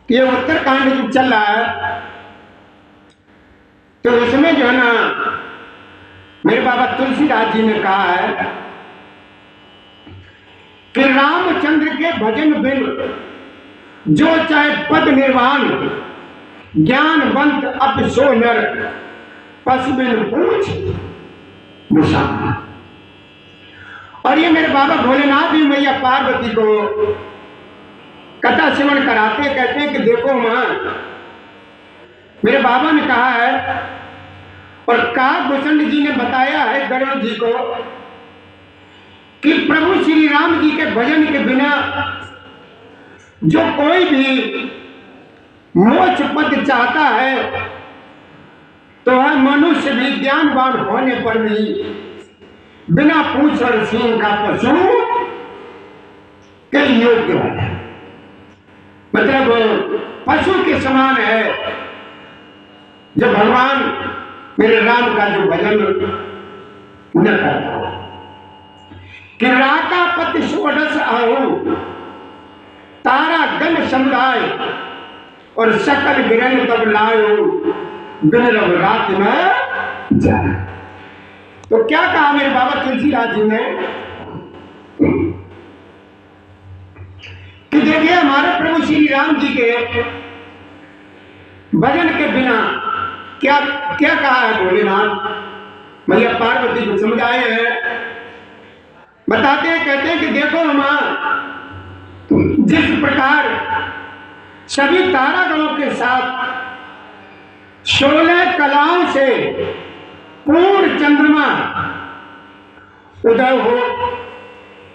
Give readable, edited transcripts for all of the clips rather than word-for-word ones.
कि ये उत्तरकांड जो चल रहा है, तो इसमें जो है ना मेरे बाबा तुलसीदास जी ने कहा है कि रामचंद्र के भजन बिन जो चाहे पद निर्वाण, ज्ञानवंत अब सो नर पशु बिन पूछ निशान। और ये मेरे बाबा भोलेनाथ भी मैया पार्वती को कथा श्रवण कराते, कहते हैं कि देखो मां, मेरे बाबा ने कहा है और काकभूषण जी ने बताया है गरुड़ जी को कि प्रभु श्री राम जी के भजन के बिना जो कोई भी मोक्ष पद चाहता है तो वह मनुष्य भी ज्ञानवान होने पर भी बिना पूछ और सींग का पशु के योग्य है, मतलब पशु के समान है जब भगवान मेरे राम का जो भजन न करता हो। कि राका पति षोडश आहु तारा गण समुदाय और सकल गिरन तब लायो बिनरव रात में जाए। तो क्या कहा मेरे बाबा तुलसीदास जी ने कि देखिए हमारे प्रभु श्री राम जी के भजन के बिना क्या क्या कहा है भोलेनाथ मैया पार्वती को समझाए हैं, बताते हैं, कहते हैं कि देखो हम जिस प्रकार सभी तारागणों के साथ 16 कलाओं से पूर्ण चंद्रमा उदय हो,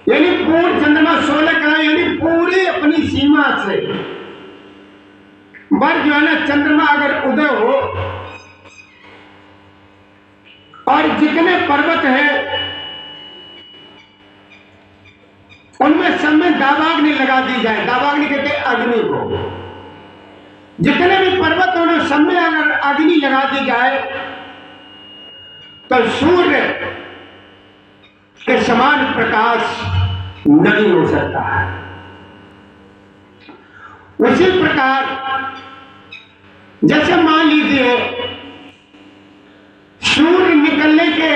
यानी पूर्ण चंद्रमा 16 कला यानी पूरी अपनी सीमा से बर जो है ना चंद्रमा अगर उदय हो और जितने पर्वत हैं उनमें सब में दावाग्नि लगा दी जाए, दावाग्नि कहते हैं अग्नि को, जितने भी पर्वत हैं उन्हें सब में अगर अग्नि लगा दी जाए तो सूर्य के समान प्रकाश नहीं हो सकता है। उसी प्रकार जैसे मान लीजिए सूर्य निकलने के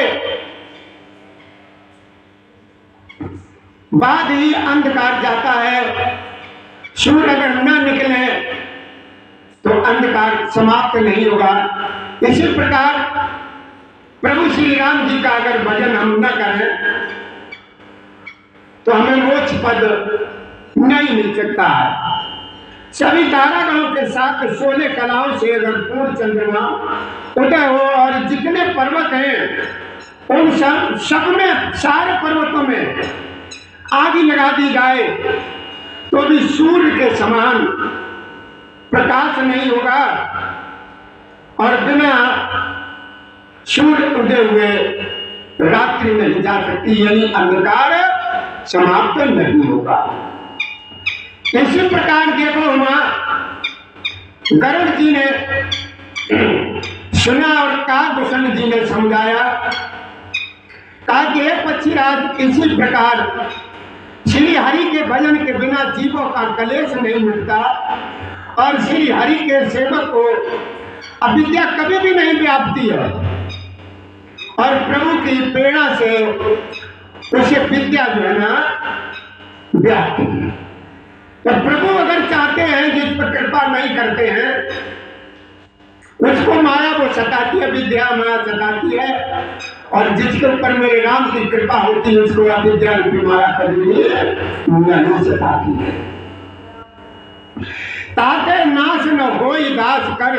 बाद ही अंधकार जाता है, सूर्य अगर न निकले तो अंधकार समाप्त नहीं होगा। इसी प्रकार प्रभु श्री राम जी का अगर भजन हम न करें तो हमें मोक्ष पद नहीं मिल सकता है। सभी तारागणों के साथ 16 कलाओं से अगर पूर्ण चंद्रमा उदय हो और जितने पर्वत हैं उन सब में सारे पर्वतों में आग लगा दी जाए तो भी सूर्य के समान प्रकाश नहीं होगा और बिना सूर्य उदय हुए रात्रि नहीं जा सकती, यानी अंधकार समाप्त नहीं होगा। इसी प्रकार देखो गरुड़ जी ने सुना और काकभूषण जी ने समझाया, कहा कि हे पक्षीराज, इसी प्रकार श्री हरि के भजन के बिना जीवों का कलेश नहीं मिटता और श्री हरि के सेवक को अविद्या कभी भी नहीं व्यापती है और प्रभु की प्रेरणा से उसे विद्या जो है ना व्यापती है। तो प्रभु अगर चाहते हैं, जिस पर कृपा नहीं करते हैं उसको माया वो सताती है, विद्या माया सताती है, और जिसके ऊपर मेरे राम की कृपा होती है उसको अविद्या रूपी माया कभी नहीं सताती है। ताते नाश न होई दास कर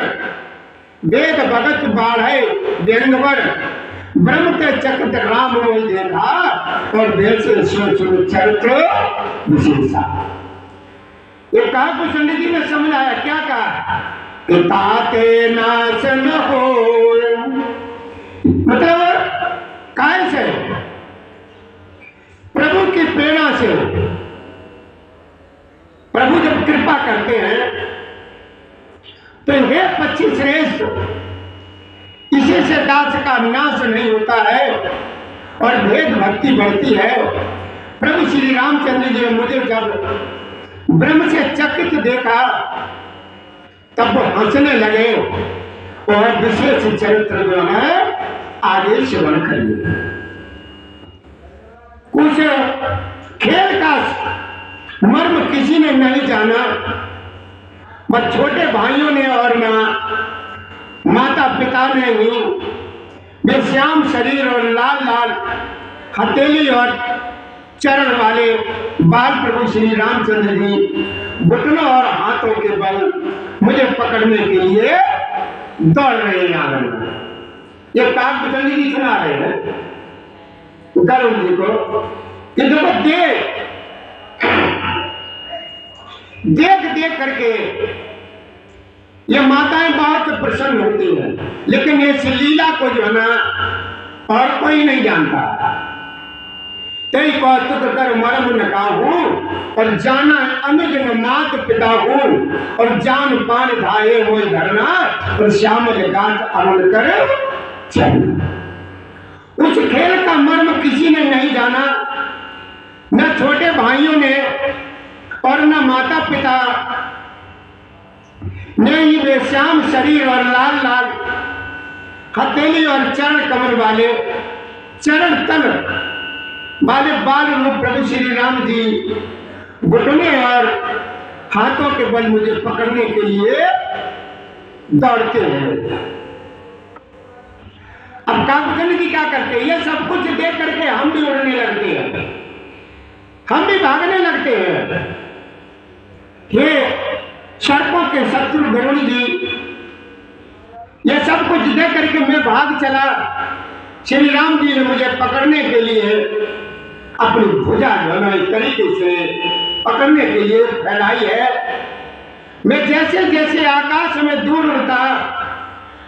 वेद भगत बाढ़े व्यंगवर ब्रह्म के चक्र राम मोहि देखा और वेद से चरित्र विशेषा। ये काकभूषण जी ने समझाया, क्या कहा कि ताते नाश न हो, मतलब कैसे प्रभु की प्रेरणा से प्रभु जब कृपा करते हैं तो हे पक्षी श्रेष्ठ, इसी से दास का नाश नहीं होता है और भेद भक्ति बढ़ती है। प्रभु श्री रामचंद्र जी ने मुझे जब ब्रह्म से चकित देखा तब वो हंसने लगे और विशेष चरित्र जो है आगे श्रवण करिए। कुछ खेल का मर्म किसी ने नहीं जाना, बस छोटे भाइयों ने और माता पिता ने ही वे श्याम शरीर और लाल लाल हथेली और चरण वाले बाल प्रभु श्री रामचंद्र जी घुटनों और हाथों के बल मुझे पकड़ने के लिए दौड़ रहे हैं आंगन में। ये काकभूषण जी सुना रहे हैं गरुड़ जी को कि देखो देख देख करके ये माताएं बहुत प्रसन्न होती हैं, लेकिन इस लीला को जो है ना और कोई नहीं जानता। तेरी कौतुक कर मर्म न काहूं और जाना अनुज न मात पिता हूं और जान पान धाये हो धरना और श्यामल गात अरुण कर चलना। उस खेल का मर्म किसी ने नहीं जाना, न छोटे भाइयों ने और न माता पिता ने ही वे श्याम शरीर और लाल लाल हथेली और चरण कमल वाले चरण तल वाले बाल रूप प्रभु श्री राम जी घुटने और हाथों के बल मुझे पकड़ने के लिए दौड़ते हैं। अब काकभूषण जी क्या करते हैं, ये सब कुछ देख करके हम भी उड़ने लगते हैं, हम भी भागने लगते हैं। ये सड़कों के शत्रु गरुड़ जी ये सब कुछ देख करके मैं भाग चला। श्री राम जी ने मुझे पकड़ने के लिए अपनी भुजा जो है इस तरीके से पकड़ने के लिए फैलाई है। मैं जैसे जैसे आकाश में दूर उड़ता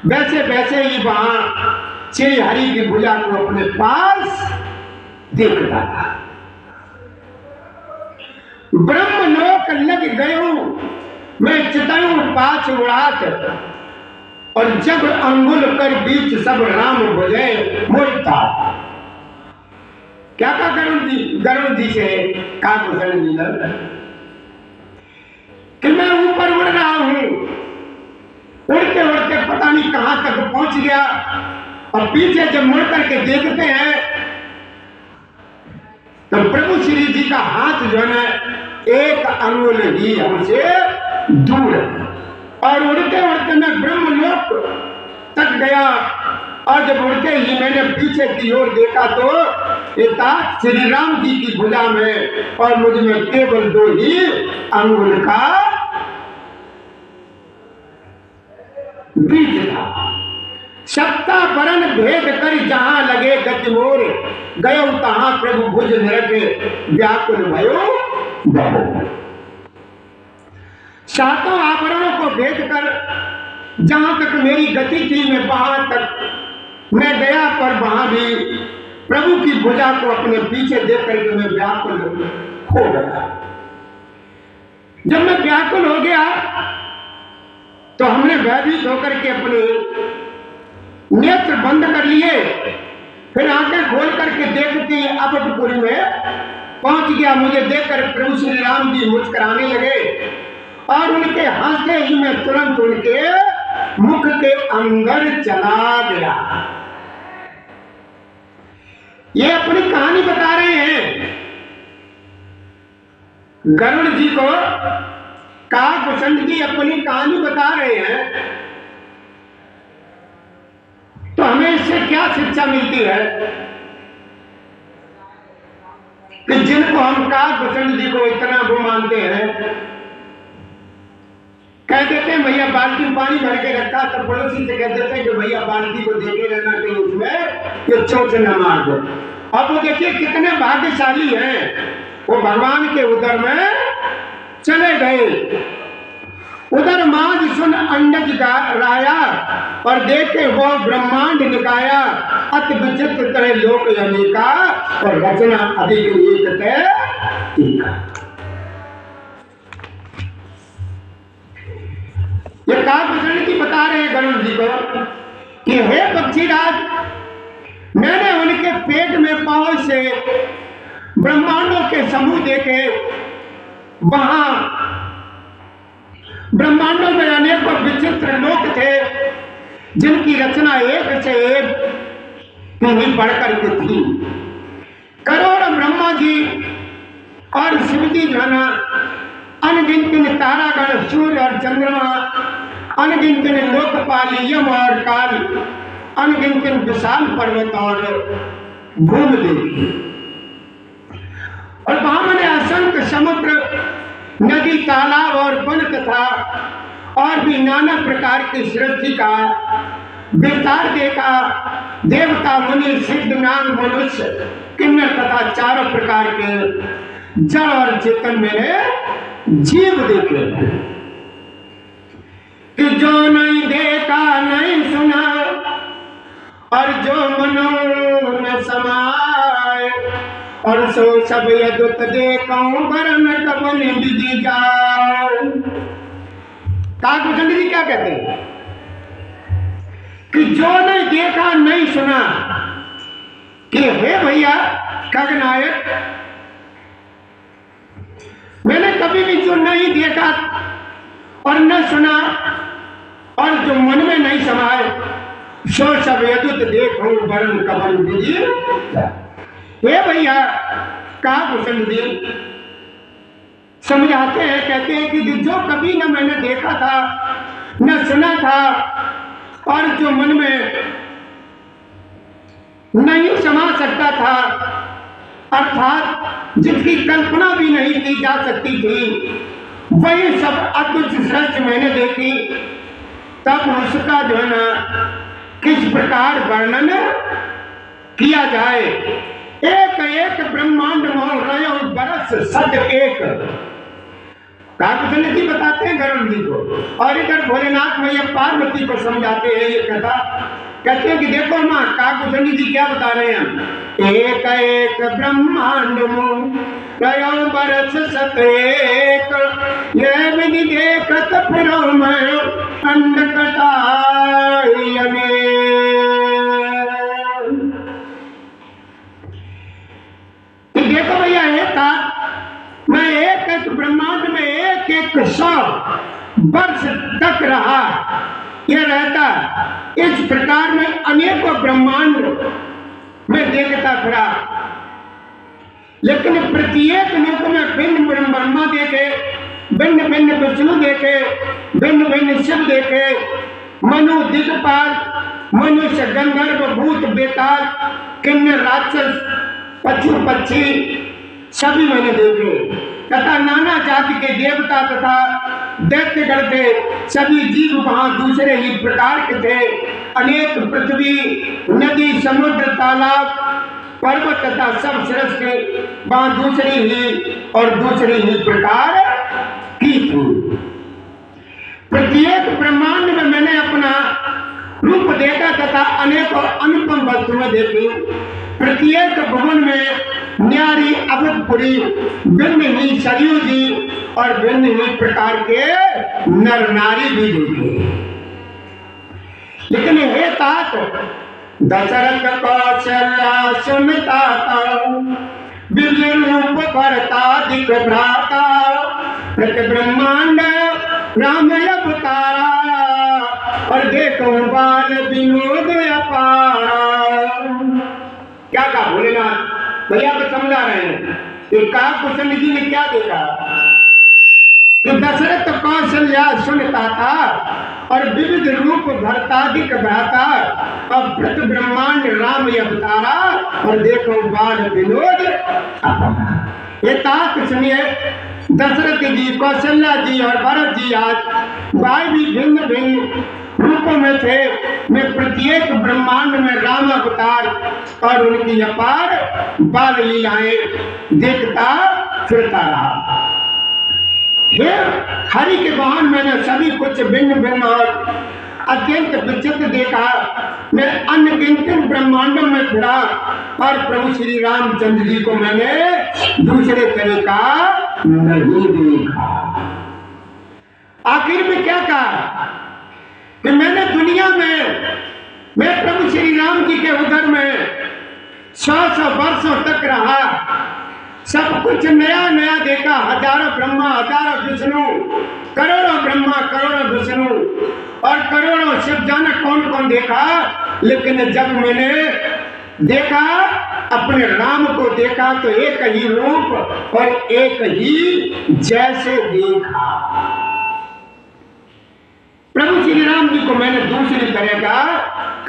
वैसे वैसे ही वहां श्री हरि की भुजा को अपने पास देखता था। ब्रह्मलोक लग गयो मैं चितऊ पाछ उड़ात और जब अंगुल कर बीच सब राम भुजे मोलता। क्या कहा गरुड़ जी से काकभूषण जी ने कि मैं ऊपर उड़ रहा हूं, उड़ते उड़ते पता नहीं कहां तक पहुंच गया और पीछे जब मुड़ करके देखते हैं तो प्रभु श्री जी का हाथ जो है एक अंगुल ही हमसे दूर है और उड़ते उड़ते मैं ब्रह्मलोक तक गया और जब उड़ते ही मैंने पीछे की ओर देखा तो एक श्री राम जी की भुजा में और मुझ में केवल 2 ही अंगुल का बीज था। सत्ता वरण भेद कर जहां लगे गति मोर गयो तहां प्रभु भुज निरखे व्याकुल भयो बहु। सातों आवरणों को भेद कर जहां तक मेरी गति थी मैं वहां तक मैं गया, पर वहां भी प्रभु की भुजा को अपने पीछे देख करके मैं व्याकुल हो गया। जब मैं व्याकुल हो गया तो हमने भयभीत होकर के अपने नेत्र बंद कर लिए, फिर आंखें खोल करके देखती अवधपुरी में पहुंच गया। मुझे देखकर प्रभु श्री राम जी मुस्कुराने लगे और उनके हंसते ही मैं तुरंत उनके मुख के अंदर चला गया। ये अपनी कहानी बता रहे हैं गरुड़ जी को, काकभूषण जी अपनी कहानी बता रहे हैं। तो हमें इससे क्या शिक्षा मिलती है कि जिनको हम काकभूषण जी को इतना वो मानते हैं, कह देते हैं भैया बाल्टी पानी भर के रखा, तो पड़ोसी से कह देते हैं कि भैया बाल्टी को देखे रहना कहीं उसमें ये चोट न मार दो। अब वो देखिए कितने भाग्यशाली हैं, वो भगवान के उदर में चले गए। उधर माज सुन अंडज राया और देखे वो ब्रह्मांड निकाया अति विचित्र तरह लोक अनेका और रचना अधिक एक टीका। ये काकभूषण जी बता रहे हैं गरुड़ जी को कि हे पक्षीराज, मैंने उनके पेट में पांव से ब्रह्मांडों के समूह देखे, वहां ब्रह्मांडों में अनेकों विचित्र लोक थे जिनकी रचना एक से एक नहीं बढ़कर के थी। करोड़ ब्रह्मा जी और शिव जी जाना, अनगिनत तारागण, सूर्य और चंद्रमा, अनगिनत लोकपाल, यम और काल, अनगिनत विशाल पर्वत और भूमि, और वहां मैंने असंख्य समुद्र, नदी, तालाब और वन तथा और भी नाना प्रकार की सृष्टि का विस्तार देखा। देवता, मुनि, सिद्ध, नाग, मनुष्य, किन्नर तथा चारों प्रकार के जड़ और चेतन में जीव देखे कि जो नहीं देखा नहीं सुना और जो मनो न समाए, और सो सब यदुत देखूं वरन कबन विधि जाओ। काकभूषण जी क्या कहते हैं कि जो नहीं देखा नहीं सुना, कि हे भैया खगनायक, मैंने कभी भी जो नहीं देखा और न सुना और जो मन में नहीं समाए, सो सब यदुत देखूं वरन कबन विधि जाओ। हे भैया काकभूषण जी समझाते हैं, कहते हैं कि जो कभी न मैंने देखा था न सुना था और जो मन में नहीं समा सकता था, अर्थात जिसकी कल्पना भी नहीं की जा सकती थी, वही सब अद्भुत सृष्टि मैंने देखी। तब उसका जो है ना किस प्रकार वर्णन किया जाए। एक एक ब्रह्मांड मोह रयो बरस सद एक। काकभूषण जी बताते हैं गरुड़ जी को, और इधर भोलेनाथ मैया पार्वती को समझाते हैं ये कथा। कहते हैं कि देखो माँ, काकभूषण जी क्या बता रहे हैं, एक एक ब्रह्मांड मोह रयो बरस सद एक, ये विधि देखत फिरो मैं अंड कटाई देखो भैया, मैं एक एक ब्रह्मांड में एक एक 100 वर्ष तक रहा, यह रहता। इस प्रकार में अनेकों ब्रह्मांड में देखता फिरा, लेकिन प्रत्येक लोक में भिन्न ब्रह्मा देखे, भिन्न भिन्न विष्णु देखे, भिन्न भिन्न शिव देखे, मनु, दिक्पाल, मनुष्य, गंधर्व, भूत, बेताल, किन्नर, राक्षस, पशु पक्षी सभी मैंने देखे, तथा नाना जाति के देवता तथा दैत्यगण थे। सभी जीव वहां दूसरे ही प्रकार के थे। अनेक पृथ्वी, नदी, समुद्र, तालाब, पर्वत तथा सब सृष्टि वहां दूसरी ही और दूसरी ही प्रकार की थी। प्रत्येक ब्रह्मांड में मैंने अपना रूप देखा तथा अनेकों अनुपम वस्तुएं देखी। प्रत्येक भवन में न्यारी, अभूतपुरी, भिन्न ही सरयू जी और भिन्न ही प्रकार के नर नारी भी देखे। लेकिन हे तात, दशरथ कौशल्या सुनता दिव्य रूप भरता दिख भ्राता, प्रति ब्रह्मांड राम अवतारा, और देखो बाल विनोद अपारा। क्या कहा भोलेनाथ भैया को समझा रहे हैं कि काकभूषण जी ने क्या देखा कि दशरथ कौशल्या सुनता था और विविध रूप भरतादिक भ्राता, और प्रति ब्रह्मांड राम अवतारा, और देखो बाल विनोद अपारा। ये तात सुनिए, दशरथ जी, कौशल्या जी और भरत जी आज भाई भी भिन्न भिन्न रूपों में थे। मैं प्रत्येक ब्रह्मांड में राम अवतार और उनकी अपार बाल लीलाएं देखता फिरता रहा। हे हरि के वाहन मैंने सभी कुछ भिन्न भिन्न और अत्यंत विचित्र देखा। मैं अनगिनत ब्रह्मांडों में फिरा और प्रभु श्री रामचंद्र जी को मैंने दूसरे तरह का नहीं देखा। आखिर में क्या कहा कि मैंने दुनिया में, मैं प्रभु श्री राम जी के उधर में 100 वर्षों तक रहा। सब कुछ नया नया देखा, हजारों ब्रह्मा हजारों विष्णु, करोड़ों ब्रह्मा करोड़ों विष्णु और करोड़ों शिव, जाने कौन कौन देखा। लेकिन जब मैंने देखा अपने राम को देखा तो एक ही रूप और एक ही जैसे देखा। प्रभु श्री राम जी को मैंने दूसरी तरह का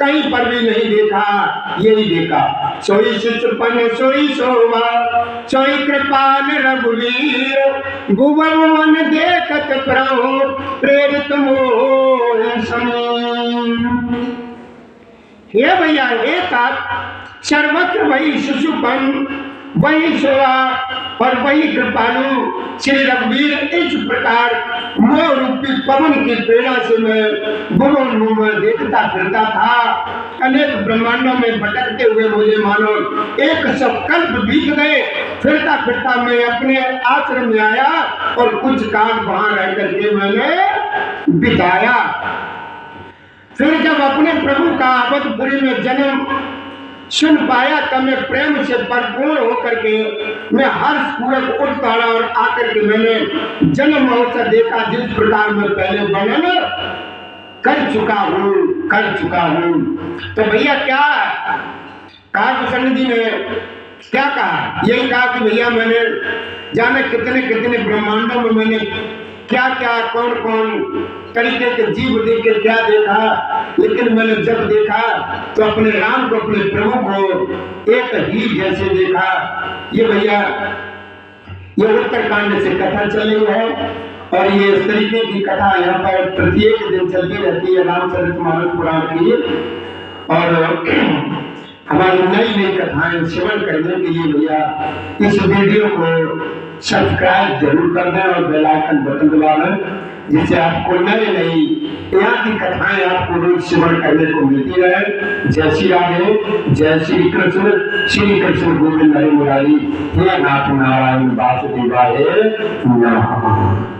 कहीं पर भी नहीं देखा, यही देखा। सोई शिशुपन सोई शोभा सोई कृपाल रघुवीर, भुवन देखत प्रभु प्रेरित मोह समीर। हे भैया हे तात, सर्वत्र वही शिशुपन वही शोभा और वही कृपालु श्री रघुवीर। इस प्रकार मोह रूपी पवन की प्रेरणा से मैं भुवन में देखता फिरता था। अनेक ब्रह्मांडों में भटकते हुए मुझे मानो 100 कल्प बीत गए। फिरता फिरता मैं अपने आश्रम में आया और कुछ काल वहां रह करके मैंने बिताया। फिर जब अपने प्रभु का अवधपुरी में जन्म सुन पाया तब मैं प्रेम से भरपूर होकर के मैं हर्ष पूर्वक उठ पड़ा और आकर के मैंने जन्म महोत्सव देखा, जिस प्रकार मैं पहले वर्णन कर चुका हूँ। तो भैया क्या कहा प्रसन्न जी ने, क्या कहा, यही कहा कि भैया मैंने जाने कितने कितने ब्रह्मांडों में मैंने क्या क्या कौन कौन तरीके के जीव देख के क्या देखा, लेकिन मैंने जब देखा तो अपने राम को अपने प्रभु को एक ही जैसे देखा। ये भैया ये उत्तरकांड से कथा चली है और ये इस तरीके की कथा यहाँ पर प्रत्येक दिन चलती रहती है रामचरितमानस पुराण की। और हमारी नई नई कथाएं श्रवण करने के लिए भैया इस वीडियो को सब्सक्राइब जरूर कर दें और बेल आइकन बटन दबा दें, जिससे आपको नई नई यहाँ की कथाएं आपको रोज श्रवण करने को मिलती रहे। जय श्री राधे, जय श्री कृष्ण गोविंद हरे मुरारी, हे नाथ नारायण वासुदेवाय नमः।